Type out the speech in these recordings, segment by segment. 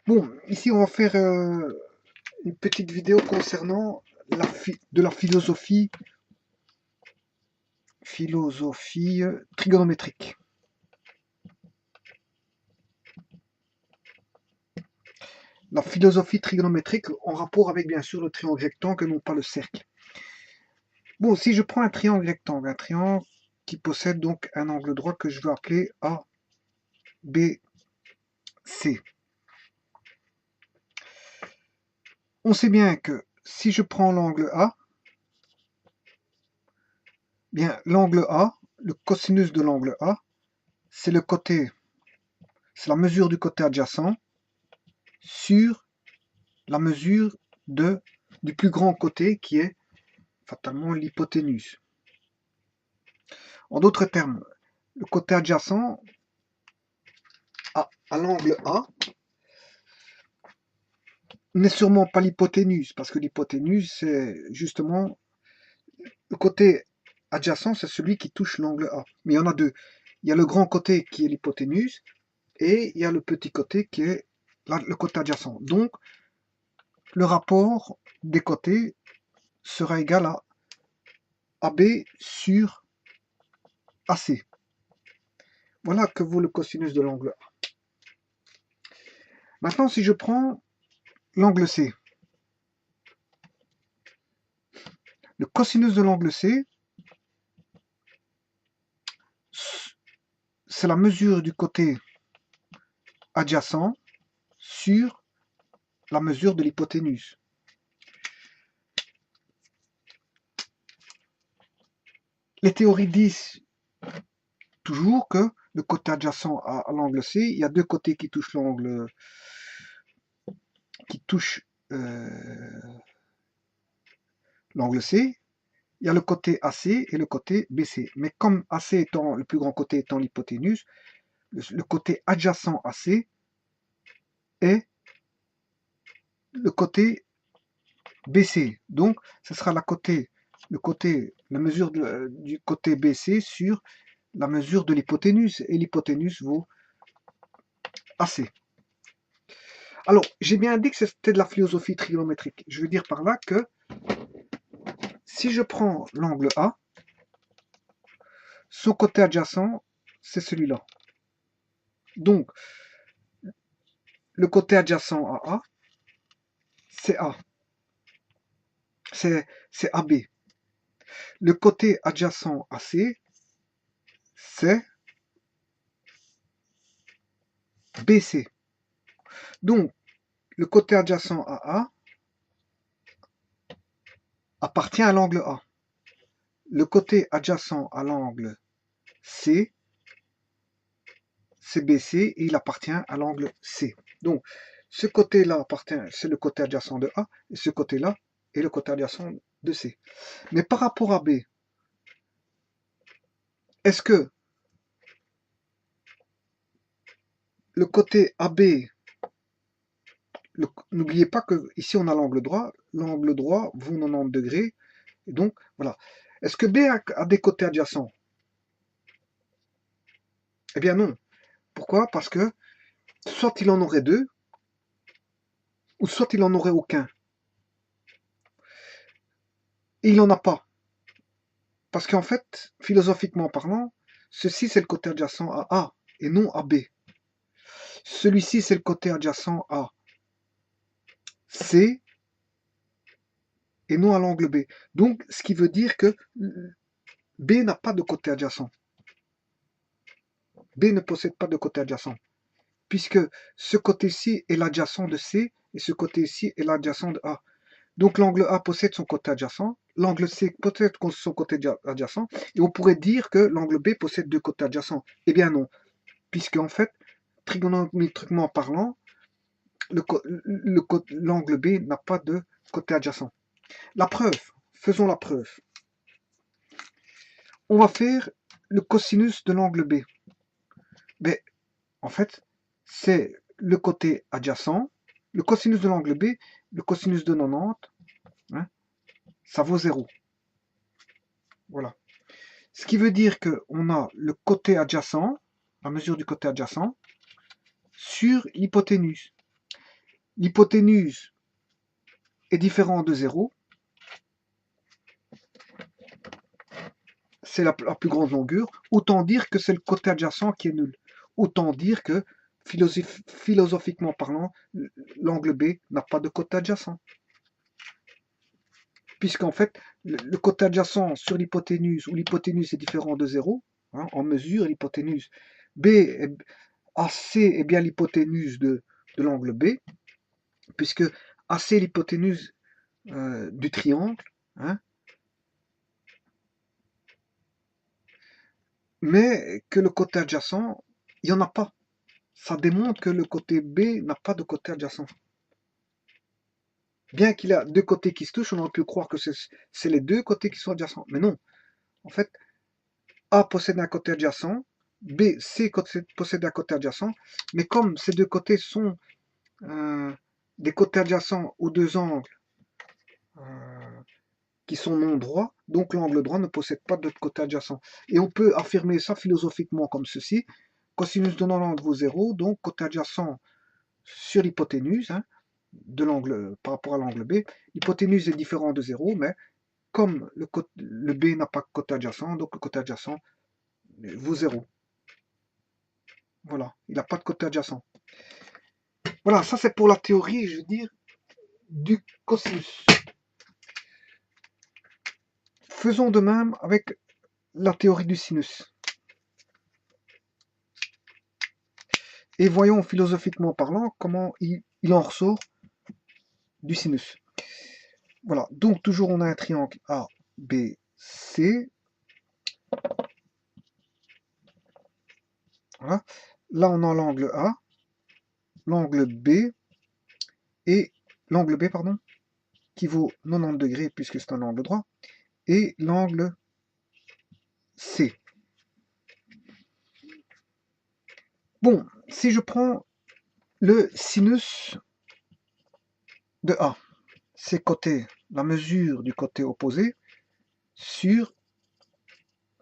Bon, ici on va faire une petite vidéo concernant de la philosophie trigonométrique. La philosophie trigonométrique en rapport avec bien sûr le triangle rectangle et non pas le cercle. Bon, si je prends un triangle qui possède donc un angle droit que je vais appeler ABC. On sait bien que si je prends l'angle A, bien l'angle A, le cosinus de l'angle A, c'est la mesure du côté adjacent sur la mesure du plus grand côté qui est fatalement l'hypoténuse. En d'autres termes, le côté adjacent à l'angle A n'est sûrement pas l'hypoténuse, parce que l'hypoténuse, c'est justement le côté adjacent, c'est celui qui touche l'angle A. Mais il y en a deux. Il y a le grand côté qui est l'hypoténuse, et il y a le petit côté qui est le côté adjacent. Donc, le rapport des côtés sera égal à AB sur AC. Voilà que vaut le cosinus de l'angle A. Maintenant, si je prends l'angle C, le cosinus de l'angle C, c'est la mesure du côté adjacent sur la mesure de l'hypoténuse. Les théories disent toujours que le côté adjacent à l'angle C, il y a deux côtés qui touchent l'angle, l'angle C. Il y a le côté AC et le côté BC. Mais comme AC étant le plus grand côté étant l'hypoténuse, le côté adjacent AC est le côté BC. Donc, ce sera la mesure du côté BC sur la mesure de l'hypoténuse. Et l'hypoténuse vaut AC. Alors, j'ai bien dit que c'était de la philosophie trigonométrique. Je veux dire par là que si je prends l'angle A, son côté adjacent, c'est celui-là. Donc, le côté adjacent à A, c'est A. C'est AB. Le côté adjacent à C, c'est BC. Donc, le côté adjacent à A appartient à l'angle A. Le côté adjacent à l'angle C, c'est BC et il appartient à l'angle C. Donc, ce côté-là appartient, c'est le côté adjacent de A, et ce côté-là est le côté adjacent de C. Mais par rapport à B, est-ce que le côté AB, n'oubliez pas que ici on a l'angle droit vaut 90 degrés, et donc voilà. Est-ce que B a des côtés adjacents? Eh bien non. Pourquoi? Parce que soit il en aurait deux, ou soit il en aurait aucun. Et il n'en a pas. Parce qu'en fait, philosophiquement parlant, ceci c'est le côté adjacent à A et non à B. Celui-ci c'est le côté adjacent à C et non à l'angle B. Donc, ce qui veut dire que B n'a pas de côté adjacent. B ne possède pas de côté adjacent. Puisque ce côté-ci est l'adjacent de C et ce côté-ci est l'adjacent de A. Donc l'angle A possède son côté adjacent, l'angle C possède son côté adjacent, et on pourrait dire que l'angle B possède deux côtés adjacents. Eh bien non, puisque en fait, trigonométriquement parlant, l'angle B n'a pas de côté adjacent. La preuve, faisons la preuve. On va faire le cosinus de l'angle B. Mais en fait, c'est le côté adjacent. Le cosinus de l'angle B, le cosinus de 90, hein, ça vaut 0. Voilà. Ce qui veut dire qu'on a le côté adjacent, la mesure du côté adjacent, sur l'hypoténuse. l'hypoténuse est différent de 0, c'est la plus grande longueur, autant dire que c'est le côté adjacent qui est nul. Autant dire que, philosophiquement parlant, l'angle B n'a pas de côté adjacent. Puisqu'en fait, le côté adjacent sur l'hypoténuse, où l'hypoténuse est différent de 0, hein, en mesure, l'hypoténuse AC est bien l'hypoténuse de l'angle B, puisque AC est l'hypoténuse du triangle, hein, mais que le côté adjacent, il n'y en a pas. Ça démontre que le côté B n'a pas de côté adjacent. Bien qu'il a deux côtés qui se touchent, on aurait pu croire que c'est les deux côtés qui sont adjacents. Mais non. En fait, A possède un côté adjacent, B, C possède un côté adjacent, mais comme ces deux côtés sont des côtés adjacents aux deux angles qui sont non droits, donc l'angle droit ne possède pas de côté adjacent. Et on peut affirmer ça philosophiquement comme ceci: cosinus de 90 vaut 0, donc côté adjacent sur l'hypoténuse, hein, de l'angle par rapport à l'angle B. L'hypoténuse est différent de 0, mais comme le B n'a pas de côté adjacent, donc le côté adjacent vaut 0. Voilà, il n'a pas de côté adjacent. Voilà, ça c'est pour la théorie, je veux dire, du cosinus. Faisons de même avec la théorie du sinus. Et voyons philosophiquement parlant comment il en ressort du sinus. Voilà, donc toujours on a un triangle A, B, C. Voilà. Là on a l'angle A, l'angle B, et l'angle B, pardon, qui vaut 90 degrés puisque c'est un angle droit, et l'angle C. Bon, si je prends le sinus de A, c'est la mesure du côté opposé sur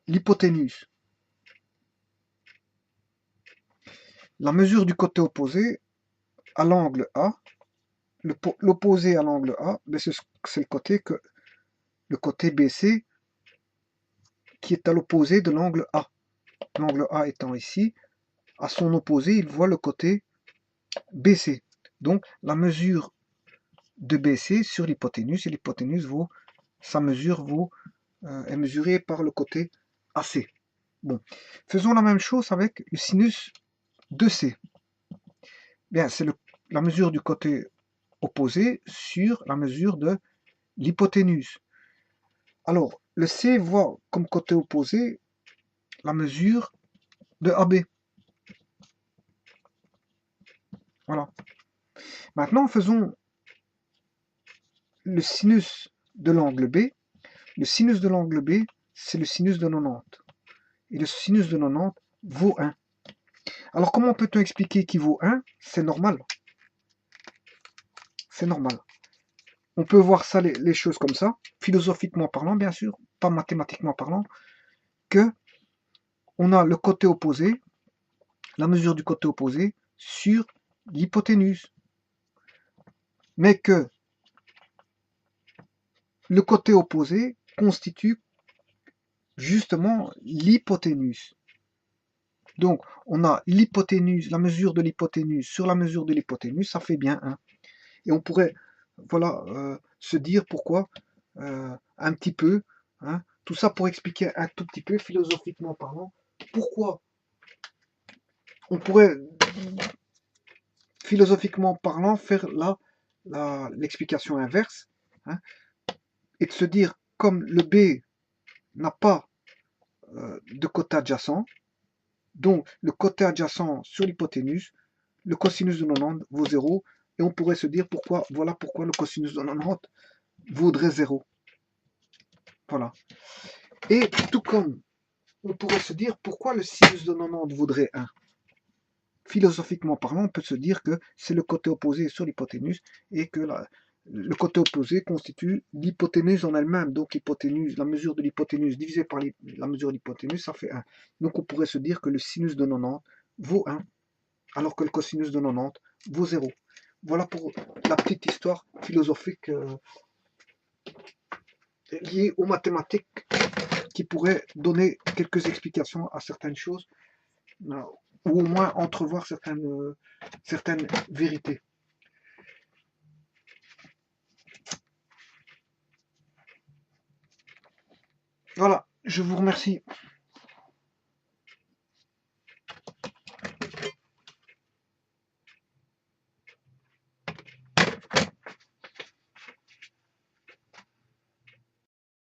l'hypoténuse. La mesure du côté opposé à l'angle A, l'opposé à l'angle A, c'est le côté BC qui est à l'opposé de l'angle A. L'angle A étant ici, à son opposé, il voit le côté BC. Donc la mesure de BC sur l'hypoténuse, et l'hypoténuse vaut, sa mesure est mesurée par le côté AC. Bon, faisons la même chose avec le sinus de C. Bien, c'est la mesure du côté opposé sur la mesure de l'hypoténuse. Alors, le C voit comme côté opposé la mesure de AB. Voilà. Maintenant, faisons le sinus de l'angle B. Le sinus de l'angle B, c'est le sinus de 90. Et le sinus de 90 vaut 1. Alors, comment peut-on expliquer qu'il vaut 1? C'est normal. C'est normal. On peut voir ça, les choses comme ça, philosophiquement parlant, bien sûr, pas mathématiquement parlant, que on a le côté opposé, la mesure du côté opposé sur l'hypoténuse. Mais que le côté opposé constitue justement l'hypoténuse. Donc, on a l'hypoténuse, la mesure de l'hypoténuse sur la mesure de l'hypoténuse, ça fait bien 1. Et on pourrait, voilà, se dire pourquoi, un petit peu, hein, tout ça pour expliquer un tout petit peu, philosophiquement parlant, pourquoi on pourrait, philosophiquement parlant, faire l'explication inverse, hein, et de se dire, comme le B n'a pas de côté adjacent, donc le côté adjacent sur l'hypoténuse, le cosinus de 90 vaut 0, et on pourrait se dire voilà pourquoi le cosinus de 90 vaudrait 0. Voilà. Et tout comme on pourrait se dire pourquoi le sinus de 90 vaudrait 1. Philosophiquement parlant, on peut se dire que c'est le côté opposé sur l'hypoténuse et que le côté opposé constitue l'hypoténuse en elle-même. Donc l'hypoténuse, la mesure de l'hypoténuse divisée par la mesure de l'hypoténuse, ça fait 1. Donc on pourrait se dire que le sinus de 90 vaut 1, alors que le cosinus de 90 vaut 0. Voilà pour la petite histoire philosophique liée aux mathématiques qui pourrait donner quelques explications à certaines choses, ou au moins entrevoir certaines vérités. Voilà, je vous remercie.